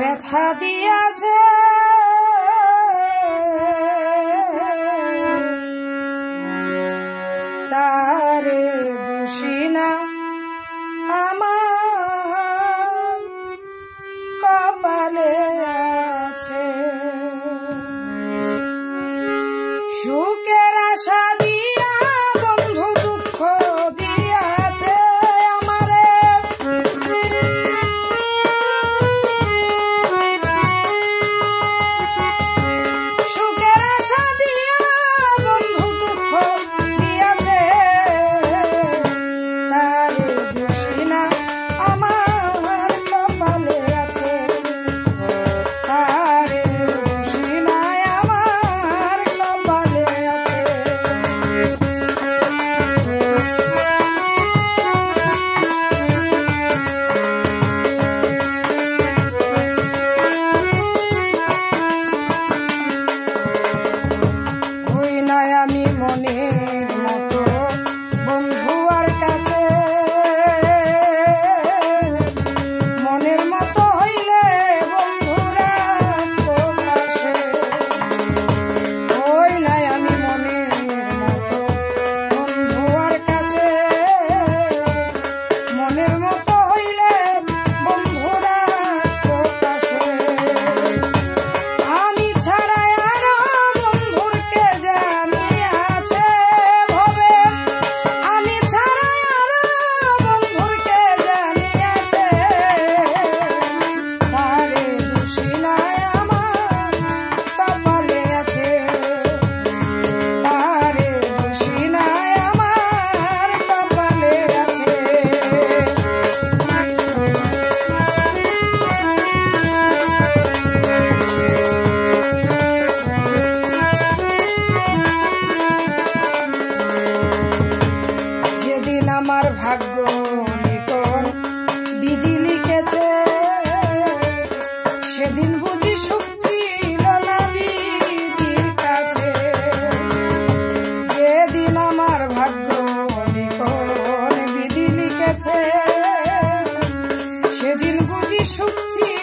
ব্যথা দিয়াছে তারে দোষী না আমার কপালে আছে সুখের আশা দিয়া বন্ধু দুঃখ দিয়াছে আমারে সুখের আশা দিয়া বন্ধু দুঃখ দিয়াছে তারে দোষী না আমার কপালে আছে তারে দোষী না আমার কপালে আছে হই না আমি মনের মতো বন্ধু আর কাছে মনের মতো হইলে বন্ধুরা প্রকাশে হই না আমি মনের মতো বন্ধু আর কাছে মনের মতো হইলে বন্ধুরা প্রকাশে আমি ছাড়া আর বন্ধুর কে জানি আছে ভবে আমি ছাড়া আর বন্ধুর কে জানি আছে তারে দোষী না আমার কপালে আছে তারে দোষী না আমার কপালে আছে যেদিন আমার ভাগ্য লিখন বিধি লিখেছে সেদিন বুঝি সুখ ছিল না বিধির কাছে যেদিন আমার ভাগ্য লিখন বিধি লিখেছে সেদিন বুঝি সুখ ছিল